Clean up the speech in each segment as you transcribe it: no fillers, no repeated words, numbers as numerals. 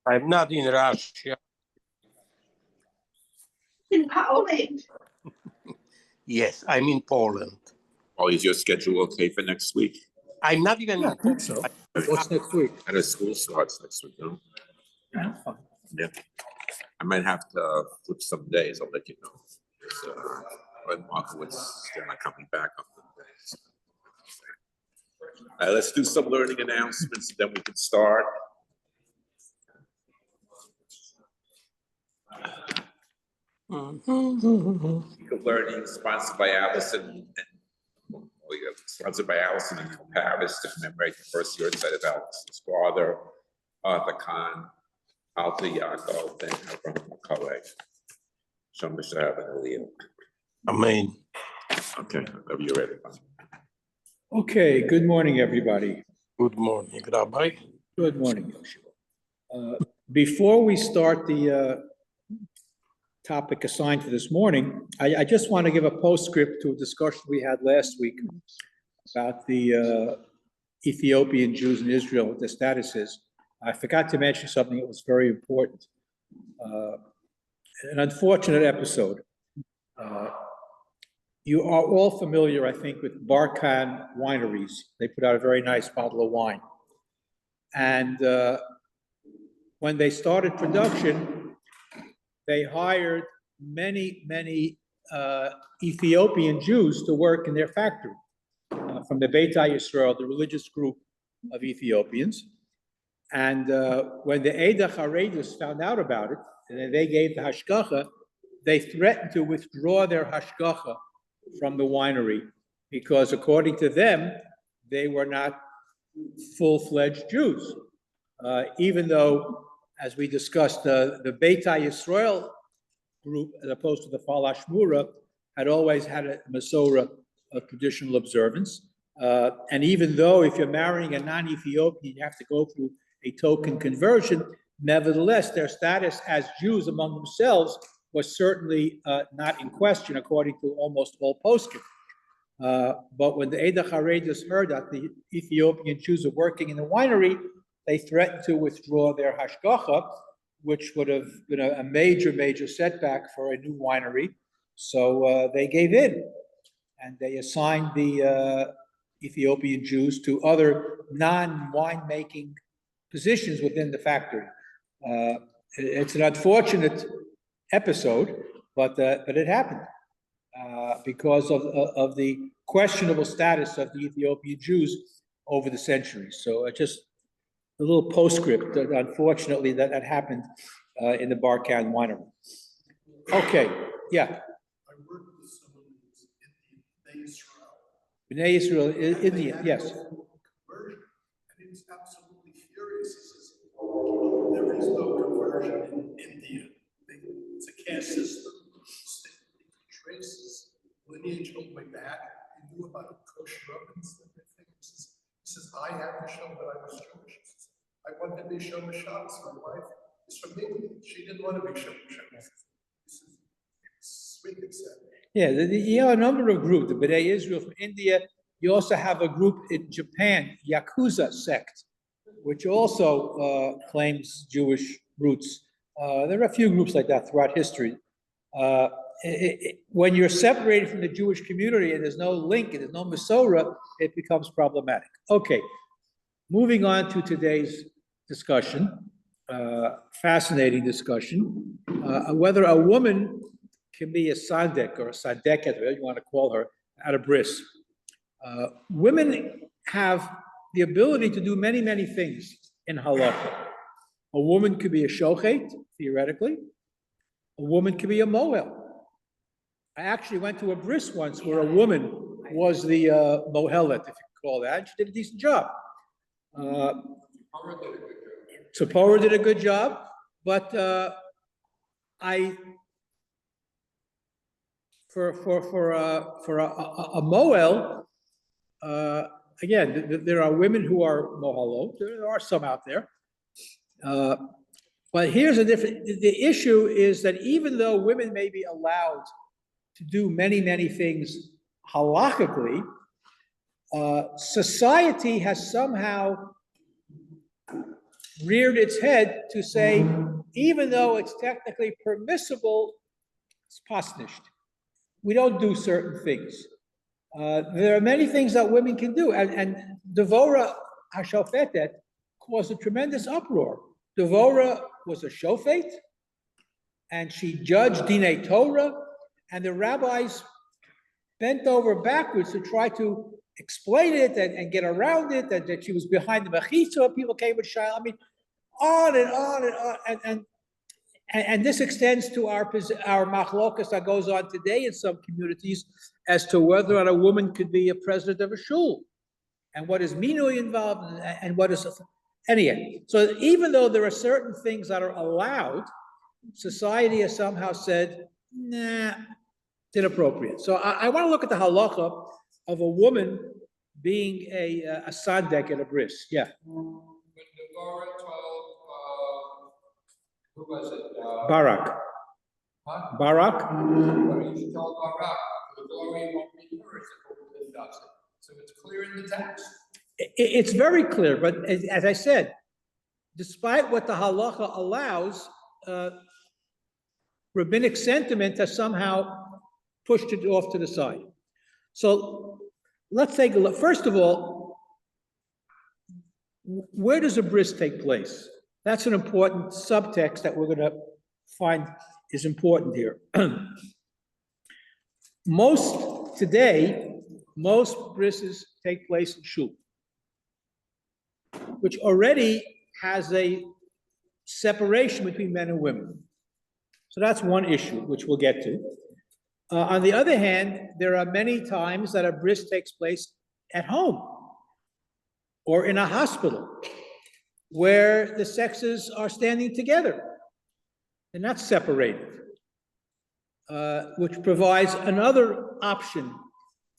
I'm not in Russia. In Poland. Yes, I'm in Poland. Oh, is your schedule okay for next week? I'm not even Yeah, in I think so. What's next week? And the school starts next week, no? Yeah, fine. Yeah. I might have to flip some days, I'll let you know. But Marco was still not coming back on the days. Let's do some learning announcements, then we can start. Week of Learning sponsored by Allison in Paris to commemorate the first year site of Allison's father, Arthur Kahn, Alta Yaakov, and Abraham McCullough. Shem B'Shav and Aliyah. Amen. Okay, whenever you're ready. Okay, good morning, everybody. Good morning, Rabbi. Good morning, Yoshua. Before we start the topic assigned for this morning, I just want to give a postscript to a discussion we had last week about the Ethiopian Jews in Israel, what their status is. I forgot to mention something that was very important. An unfortunate episode. You are all familiar, I think, with Barkan wineries. They put out a very nice bottle of wine. And when they started production, they hired many Ethiopian Jews to work in their factory from the Beit Yisrael, the religious group of Ethiopians. And when the Eda Haredus found out about it, and they gave the hashgacha, they threatened to withdraw their hashgacha from the winery because, according to them, they were not full-fledged Jews. Even though, as we discussed, the Beit Yisrael group, as opposed to the Falash Mura, had always had a Masorah of traditional observance. And even though if you're marrying a non-Ethiopian, you have to go through a token conversion, nevertheless, their status as Jews among themselves was certainly not in question, according to almost all poskim. But when the Eda Haredus heard that the Ethiopian Jews are working in the winery, they threatened to withdraw their hashgacha, which would have been a major setback for a new winery. So they gave in, and they assigned the Ethiopian Jews to other non-winemaking positions within the factory. It's an unfortunate episode, but it happened because of the questionable status of the Ethiopian Jews over the centuries. So just a little postscript that unfortunately that happened in the Barkan winery. Okay, yeah. I worked with someone who's Bnei Israel. Bnei Israel, India, yes. Conversion, and he was absolutely furious. He says, there is no conversion in India. It's a caste system. He traces lineage all the way back. He knew about kosher ovens and everything. He says, I had to show that I was Jewish. I wanted to be Shomer Shabbos. My wife is from England. She didn't want to be Shomer Shabbos. This is sweet and sad. Yeah, you have a number of groups, the Bnei Israel from India. You also have a group in Japan, Yakuza sect, which also claims Jewish roots. There are a few groups like that throughout history. When you're separated from the Jewish community and there's no link and there's no Masorah, it becomes problematic. Okay, moving on to today's discussion, fascinating discussion, whether a woman can be a sandek or a sadeket, whatever you want to call her, at a bris. Women have the ability to do many things in halakha. A woman could be a shochet, theoretically. A woman could be a mohel. I actually went to a bris once where a woman was the mohelet, if you call that. She did a decent job. Tzipora did a good job, but for a mohel, again, there are women who are mohalot. There are some out there. But here's the issue is that even though women may be allowed to do many things halakhically, society has somehow reared its head to say, even though it's technically permissible, it's pasnished. We don't do certain things. There are many things that women can do, and Devora HaShofetet caused a tremendous uproar. Devora was a shofet, and she judged Dinei Torah, and the rabbis bent over backwards to try to explain it and get around it, that she was behind the mechitza. People came with shayla. I mean, on and on and on, and this extends to our machlokas that goes on today in some communities as to whether or not a woman could be a president of a shul, and what is minui involved, and what is anyway. So even though there are certain things that are allowed, society has somehow said, nah, it's inappropriate. So I want to look at the halacha of a woman being a sandek at a bris. Yeah. When the Torah told, who was it? Barak. Huh? Barak. When he told Barak, the glory won't be yours if a woman does it. So it's clear in the text. It's very clear, but as I said, despite what the halacha allows, rabbinic sentiment has somehow pushed it off to the side. So let's take a look. First of all, where does a bris take place? That's an important subtext that we're going to find is important here. Today, most brises take place in shul, which already has a separation between men and women. So that's one issue, which we'll get to. On the other hand, there are many times that a bris takes place at home or in a hospital where the sexes are standing together and not separated, which provides another option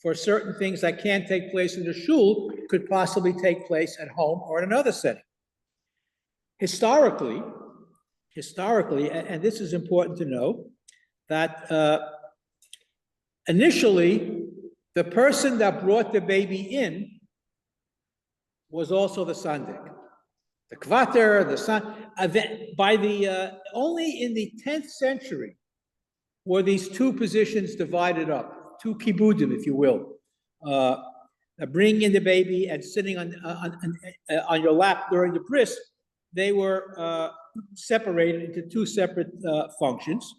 for certain things that can't take place in the shul could possibly take place at home or in another setting. Historically, and this is important to know, that initially, the person that brought the baby in was also the sandik. The kvater, the son. Only in the 10th century were these two positions divided up, two kibudim, if you will. Bringing in the baby and sitting on your lap during the bris, they were separated into two separate functions.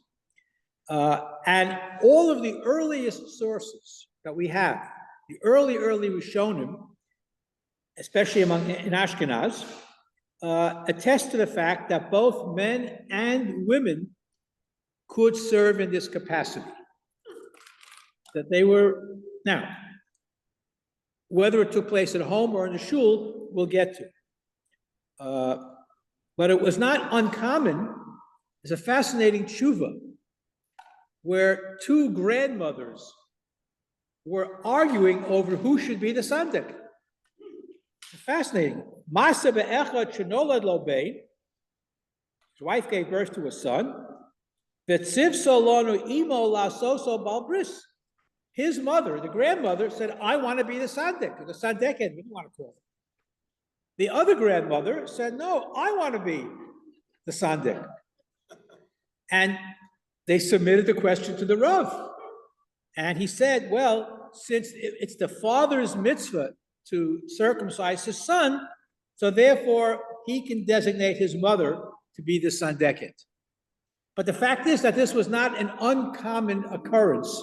And all of the earliest sources that we have, the early Rishonim, especially in Ashkenaz, attest to the fact that both men and women could serve in this capacity. That they were, now, whether it took place at home or in the shul, we'll get to. But it was not uncommon. It's a fascinating tshuva where two grandmothers were arguing over who should be the sandik. Fascinating. Masa be'echad shenolad lo bein. His wife gave birth to a son. V'tziv solonu imo la'soso bal bris. His mother, the grandmother, said, I want to be the sandik, or the sandeket, we don't want to call it. The other grandmother said, no, I want to be the sandik. And they submitted the question to the Rav. And he said, well, since it's the father's mitzvah to circumcise his son, so therefore he can designate his mother to be the sandeket. But the fact is that this was not an uncommon occurrence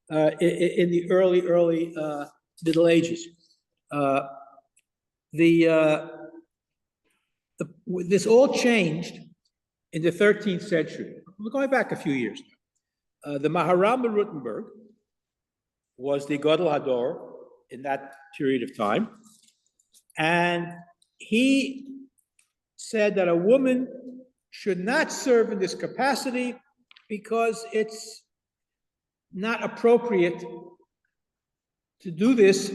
in the early Middle Ages. This all changed in the 13th century. We're going back a few years now. The Maharam Rutenberg was the Gadol Hador in that period of time. And he said that a woman should not serve in this capacity because it's not appropriate to do this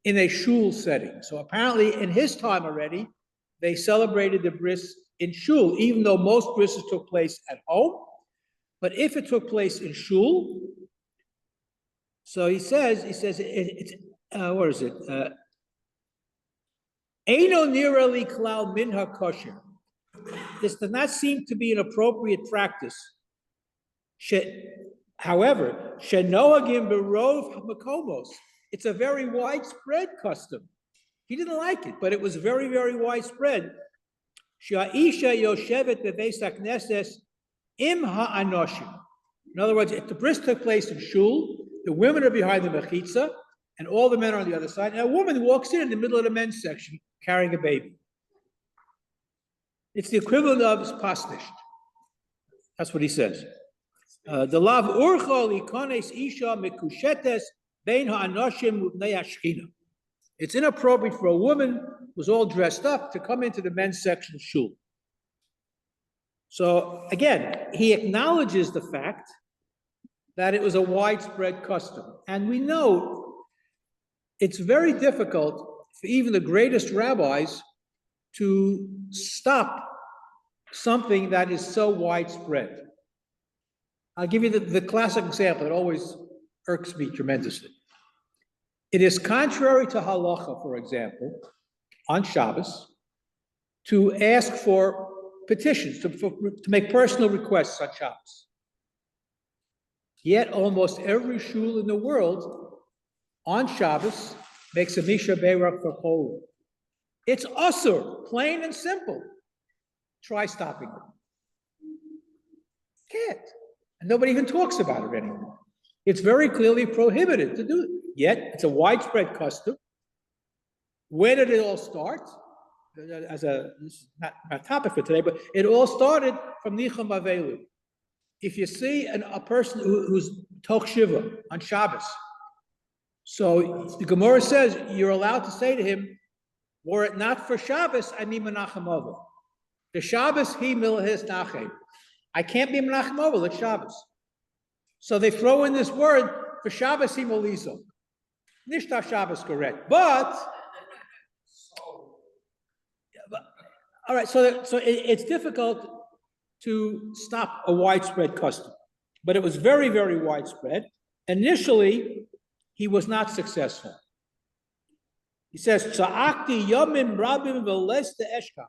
in a shul setting. So apparently in his time already, they celebrated the bris in shul, even though most brises took place at home. But if it took place in shul, so he says, what is it? Eino nira li klal minha kosher. this does not seem to be an appropriate practice. However, shenoagim berov makomos. It's a very widespread custom. He didn't like it, but it was very, very widespread. Sha'isha yoshevet bebeis hakneses im ha'anoshim. In other words, if the bris took place in shul, the women are behind the mechitza, and all the men are on the other side, and a woman walks in the middle of the men's section carrying a baby. It's the equivalent of pasnisht. That's what he says. The lav urcha likones isha mekushetes bein ha'anoshim ubnei hashchina. It's inappropriate for a woman who's all dressed up to come into the men's section of shul. So again, he acknowledges the fact that it was a widespread custom. And we know it's very difficult for even the greatest rabbis to stop something that is so widespread. I'll give you the classic example. It always irks me tremendously. It is contrary to halacha, for example, on Shabbos, to ask for petitions, to make personal requests on Shabbos. Yet almost every shul in the world on Shabbos makes a Misha Beirach for Poland. It's usur, plain and simple. Try stopping it. Can't. And nobody even talks about it anymore. It's very clearly prohibited to do it. Yet it's a widespread custom. Where did it all start? This is not a topic for today, but it all started from Nicham Avelu. If you see a person who's Toch Shiva on Shabbos, so the Gemara says you're allowed to say to him, were it not for Shabbos, I mean Menachem Ovel. The Shabbos, he milahis nachem. I can't be Menachem Ovel, it's Shabbos. So they throw in this word, for Shabbos, he malizo. Nishta Shabbos correct. But, all right, so it's difficult to stop a widespread custom. But it was very, very widespread. Initially, he was not successful. He says, Tza'akti yomim rabim v'leste eshkach.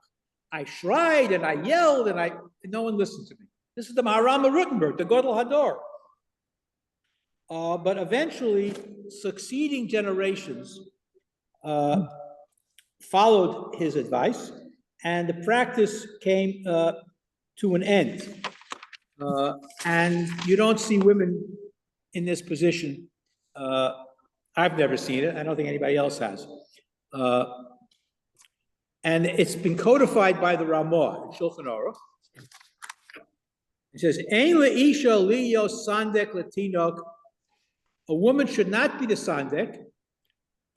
I tried and I yelled and no one listened to me. This is the Maharam of Rutenberg, the Godel Hador. But eventually, succeeding generations followed his advice, and the practice came to an end. And you don't see women in this position. I've never seen it. I don't think anybody else has. And it's been codified by the Ramah in Shulchan Aruch. It says, "Ein leisha liyo sandek latinok." A woman should not be the sandek.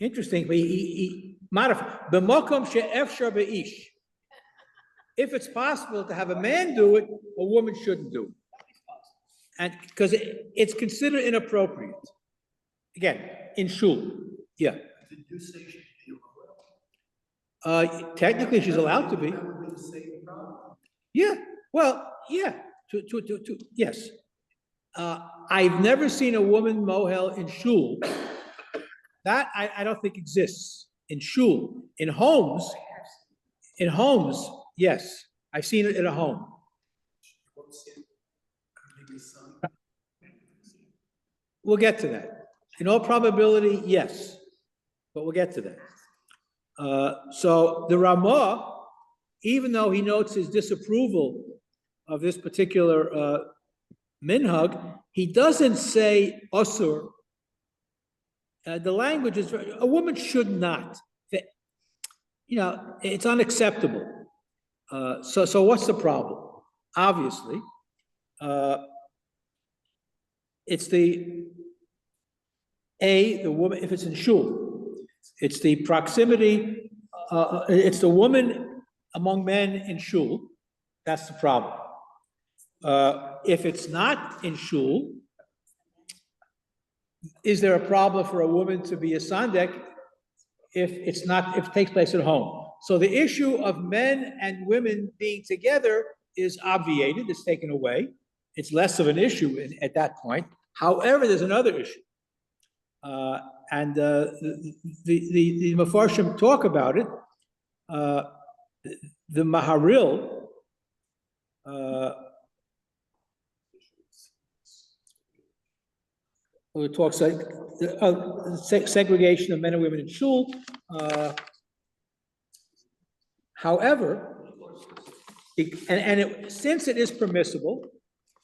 Interestingly, he modified b'mokom she'efshar be'ish. If it's possible to have a man do it, a woman shouldn't do it, and because it's considered inappropriate. Again, in shul, yeah. Did you say she'd be allowed? Technically, she's allowed to be. That would be the same problem. Yeah. Well, yeah. Yes. I've never seen a woman mohel in shul. That I don't think exists in shul. In homes, yes. I've seen it in a home. We'll get to that. In all probability, yes. But we'll get to that. So the Ramah, even though he notes his disapproval of this particular minhag, he doesn't say usur. The language is, a woman should not. It's unacceptable. So what's the problem? Obviously, it's the woman, if it's in shul, it's the proximity, it's the woman among men in shul. That's the problem. If it's not in shul, is there a problem for a woman to be a sandek if it takes place at home? So the issue of men and women being together is obviated, it's taken away. It's less of an issue at that point. However, there's another issue. And the Mefarshim talk about it. The Maharil it talks like segregation of men and women in shul. However, since it is permissible,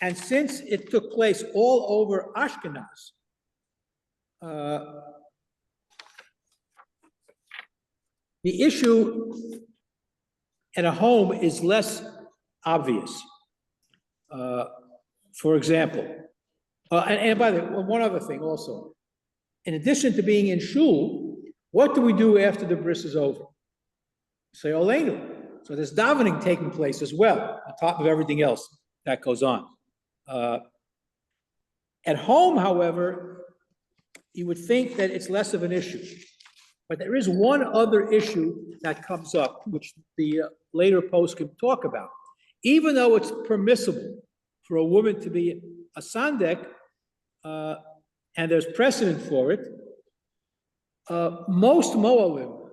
and since it took place all over Ashkenaz, the issue at a home is less obvious. For example, and by the way, one other thing also, in addition to being in shul, what do we do after the bris is over? Say Oleinu. So there's davening taking place as well, on top of everything else that goes on. At home, however, you would think that it's less of an issue. But there is one other issue that comes up, which the later post can talk about. Even though it's permissible for a woman to be a sandek, and there's precedent for it, most moalim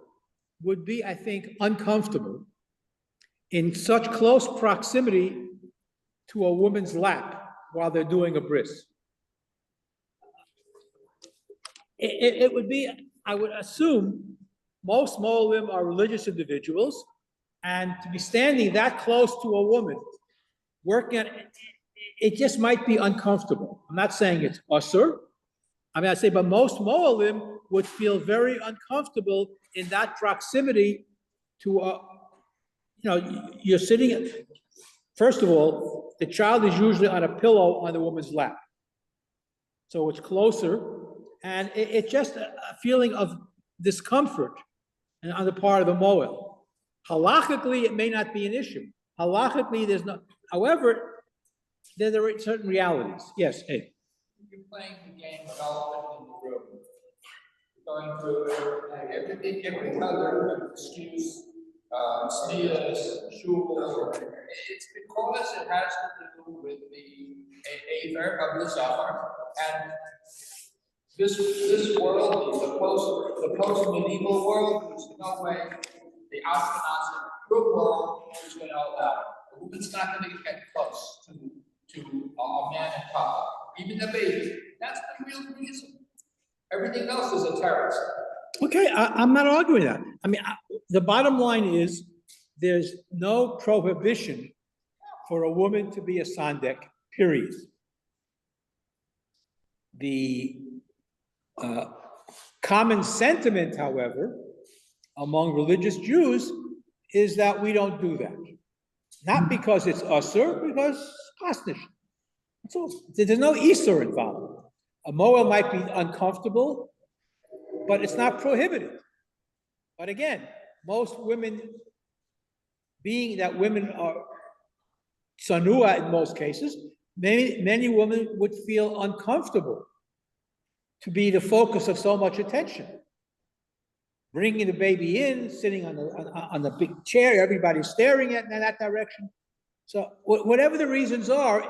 would be, I think, uncomfortable in such close proximity to a woman's lap while they're doing a bris. It would be, I would assume, most moalim are religious individuals, and to be standing that close to a woman, working on it just might be uncomfortable. I'm not saying it's usur. I mean, I say, but most moalim would feel very uncomfortable in that proximity to a, you're sitting, first of all, the child is usually on a pillow on the woman's lap. So it's closer, and it's just a feeling of discomfort on the part of the moel. Halachically, it may not be an issue. Halachically, there's no, however, there are certain realities. Yes, hey. You're playing the game of elephant in the room. Going through everything, every other excuse, sneers, shul. It's because it has to do with the aether of the Zohar, and this world, the post-medieval world, there's no way the Ashkenazi group world is going to allow it. A woman's not going to get close to a man in power, even the baby. That's the real reason. Everything else is a terrorist. Okay, I'm not arguing that. I mean, the bottom line is there's no prohibition for a woman to be a sandek, period. The common sentiment, however, among religious Jews is that we don't do that. Not because it's usur, because pasnish. So there's no isur involved. A moel might be uncomfortable, but it's not prohibited. But again, most women, being that women are tsanua in most cases, many women would feel uncomfortable to be the focus of so much attention. Bringing the baby in, sitting on the big chair, everybody's staring in that direction. So whatever the reasons are,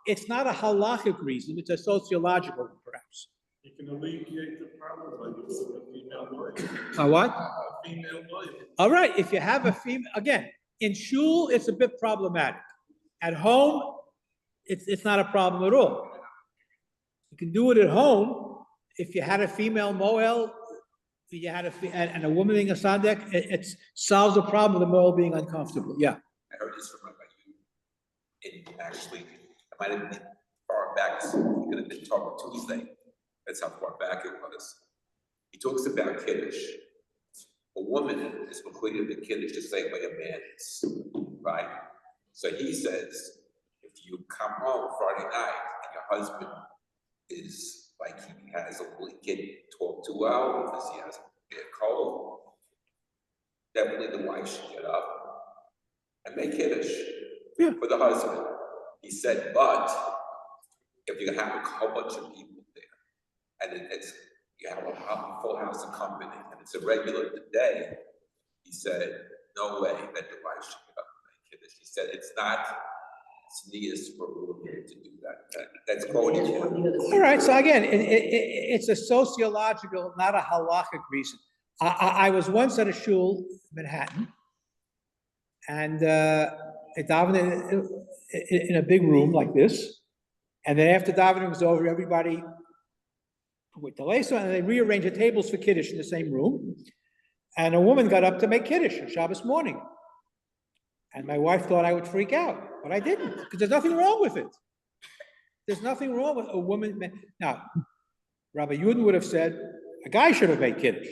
it's not a halachic reason, it's a sociological one, perhaps. You can alleviate the problem by using a female lawyer. A what? A female lawyer. All right, if you have a female, again, in shul, it's a bit problematic. At home, it's not a problem at all. You can do it at home. If you had a female moel, you had and a woman being a sadek, it solves the problem of the moel being uncomfortable. Yeah. I heard this from Rabbi. It actually, it might have been far back, it could have been talking Tuesday. That's how far back it was. He talks about Kiddush. A woman is completed the Kiddush the same way a man is, right? So he says, if you come home Friday night and your husband is like he has a kid talk too well because he has a cold, definitely the wife should get up and make Kiddush for the husband. He said, but if you have a whole bunch of people there, and you have a full house of company, and it's a regular day, he said, no way that the wife should get up and make Kiddush. He said, it's not sneeze for a woman to do that. That's quoting him. All right, so again, it's a sociological, not a halachic reason. I was once at a shul in Manhattan, and in a big room like this. And then after davening was over, everybody with the lace on, and they rearranged the tables for Kiddush in the same room. And a woman got up to make Kiddush on Shabbos morning. And my wife thought I would freak out, but I didn't, because there's nothing wrong with it. There's nothing wrong with a woman. Now, Rabbi Yudin would have said, a guy should have made Kiddush.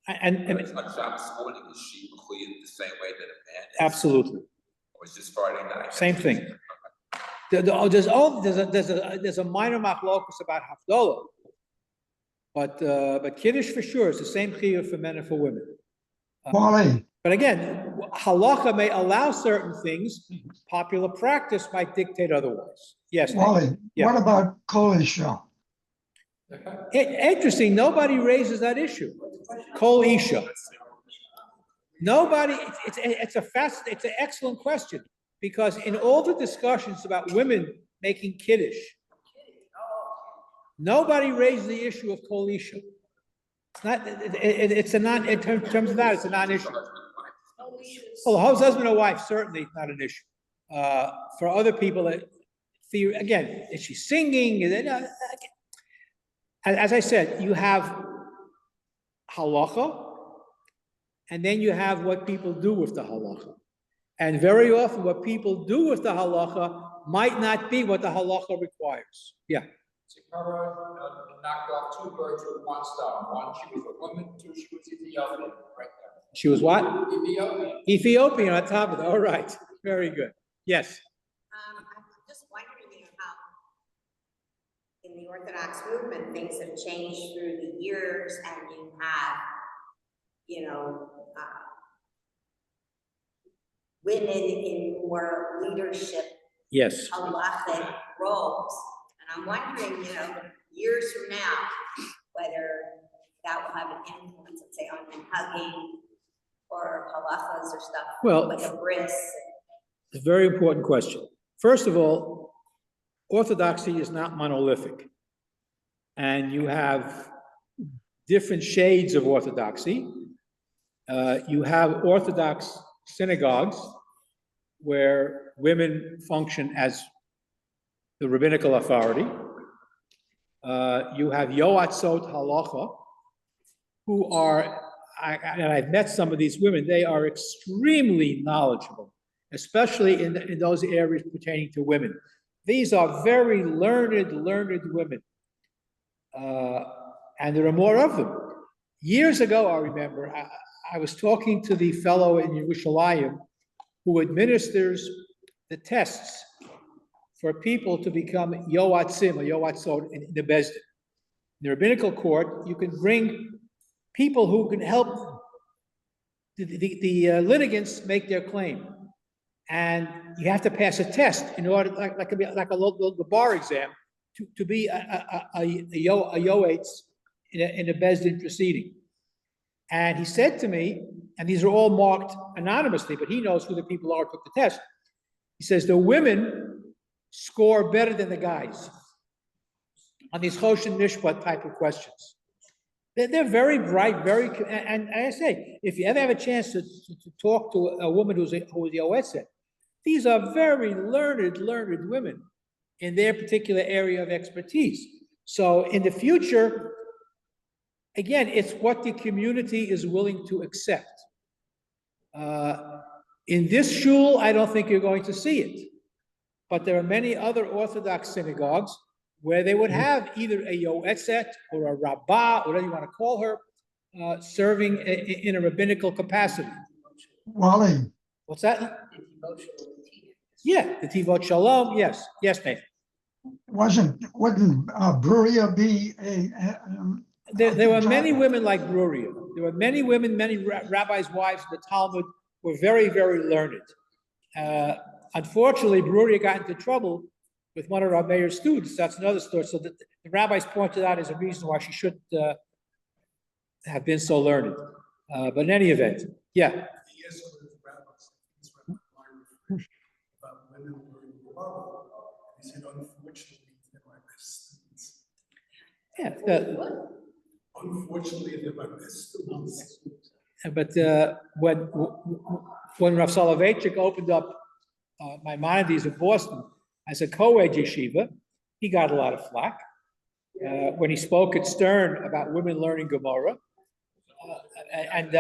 And On Shabbos morning, is she cleared the same way that a man is? absolutely, Or is this Friday night? same thing. There's a minor machlokus about Havdalah, but Kiddush for sure is the same chiyuv for men and for women. Wally, But again, halacha may allow certain things. Popular practice might dictate otherwise. Yes. Nick? Wally, Yeah. what about Kol Isha? Interesting. Nobody raises that issue. Kol Isha. Nobody. It's an excellent question, because in all the discussions about women making Kiddush, nobody raised the issue of Kol Isha. It's not. It's a non. In terms of that, it's a non-issue. Well, a husband or wife, certainly not an issue. For other people, again, is she singing? As I said, you have halacha, and then you have what people do with the halacha. And very often what people do with the halacha might not be what the halacha requires. Yeah. Zikara knocked off two birds with one stone. One, she was a woman. Two, she was Ethiopian. Right there. She was what? Ethiopian. Ethiopian on top of it. All right. Very good. Yes. I'm just wondering, how in the Orthodox movement, things have changed through the years, and you have, women in more leadership, Yes. halachic roles. And I'm wondering, years from now, whether that will have an influence, let's say, on hugging or halachas or stuff, Well, like a bris. it's a very important question. First of all, orthodoxy is not monolithic. And you have different shades of orthodoxy. You have Orthodox synagogues where women function as the rabbinical authority. You have Yoatzot Halacha, who are, and I've met some of these women, they are extremely knowledgeable, especially in those areas pertaining to women. These are very learned women. And there are more of them. Years ago, I remember, I was talking to the fellow in Yerushalayim who administers the tests for people to become Yoatzim or Yoatzot in the Bezdin. In the rabbinical court, you can bring people who can help the litigants make their claim. And you have to pass a test in order, like a bar exam, to be a Yoetz in a Bezdin proceeding. And he said to me, and these are all marked anonymously, but he knows who the people are who took the test. He says the women score better than the guys on these Choshen Mishpat type of questions. They're very bright, and I say, if you ever have a chance to talk to a woman who's a Yoetzet, these are very learned women in their particular area of expertise. So in the future, again, it's what the community is willing to accept. In this shul, I don't think you're going to see it. But there are many other Orthodox synagogues where they would have either a Yoetzet or a Rabbah, whatever you want to call her, serving in a rabbinical capacity. Wally, What's that? Yeah, the Tivot Shalom, yes. Yes, Nathan. wouldn't Bruria be There were many women like Bruria. There were many women, many rabbis' wives in the Talmud were very, very learned. Unfortunately, Bruria got into trouble with one of our mayor's students. That's another story. So the rabbis pointed out as a reason why she shouldn't have been so learned. But in any event, yeah. Yes, with rabbis, he's about women learning Kabbalah. He said, unfortunately, they're my best students. Yeah. Unfortunately, they're my best students. But when Rav Soloveitchik opened up Maimonides in Boston as a co-ed yeshiva. He got a lot of flack when he spoke at Stern about women learning Gemara. And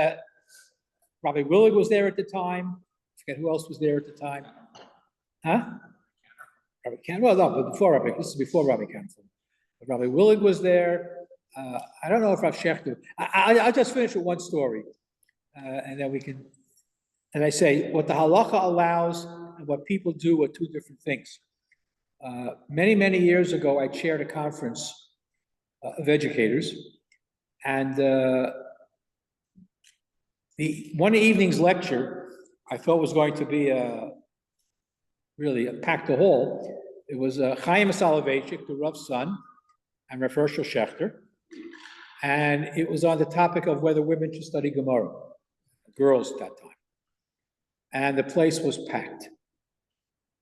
Rabbi Willig was there at the time. I forget who else was there at the time. Huh? Rabbi Cantor. Well, no, but before Rabbi. This is before Rabbi Cantor. But Rabbi Willig was there. I don't know if Rav Schechter. I'll just finish with one story, and then we can. And I say what the halacha allows and what people do are two different things. Many years ago, I chaired a conference of educators, and the one evening's lecture I thought was going to be really packed the hall. It was Chaim Soloveitchik, the Rav's son, and Rav Hershel Schechter, and it was on the topic of whether women should study Gemara, girls at that time, and the place was packed.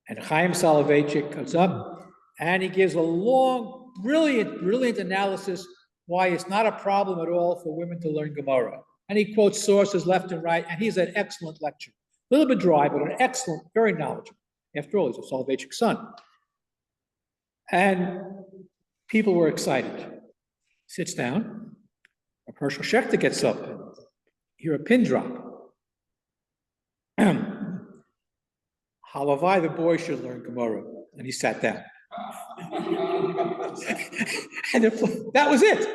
And Chaim Soloveitchik comes up, and he gives a long, brilliant analysis why it's not a problem at all for women to learn Gemara. And he quotes sources left and right, and he's an excellent lecturer. A little bit dry, but an excellent, very knowledgeable. After all, he's a Soloveitchik's son. And people were excited. Sits down. A Hershel Schechter gets up and hear a pin drop. Halavai, the boy should learn Gemara. And he sat down. And that was it.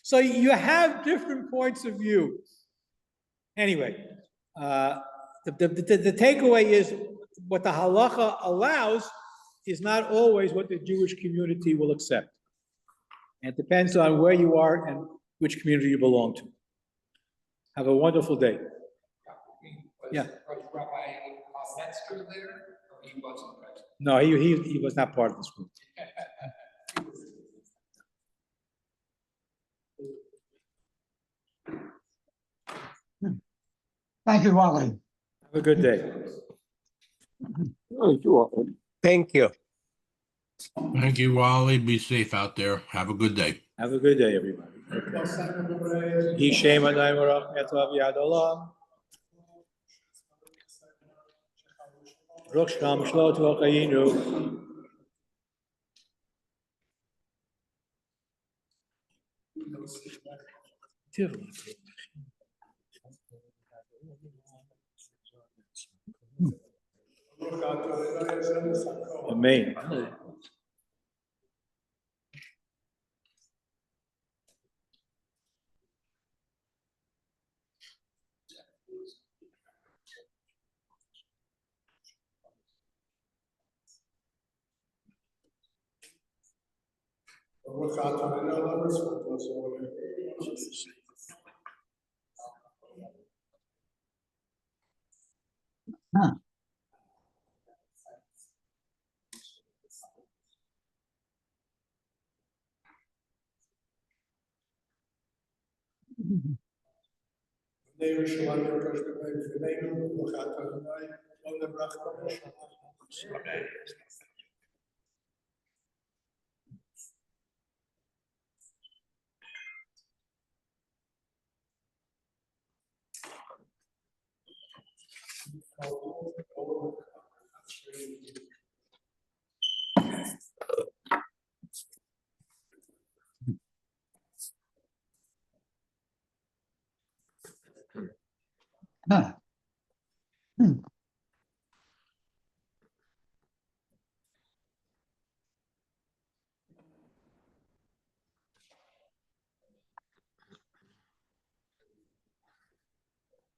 So you have different points of view. Anyway, the takeaway is what the halacha allows is not always what the Jewish community will accept. And it depends on where you are and which community you belong to. Have a wonderful day. Yeah. Was Rabbi Metzger there, or he wasn't present? No, he was not part of this group. Thank you, Wally. Have a good day. Thank you. Thank you, Wally. Be safe out there. Have a good day. Have a good day, everybody. Yishem Adonai Baruch Yatov Yad Olam. Baruch Shem Shlot V'Chayinu. Amen. Amen.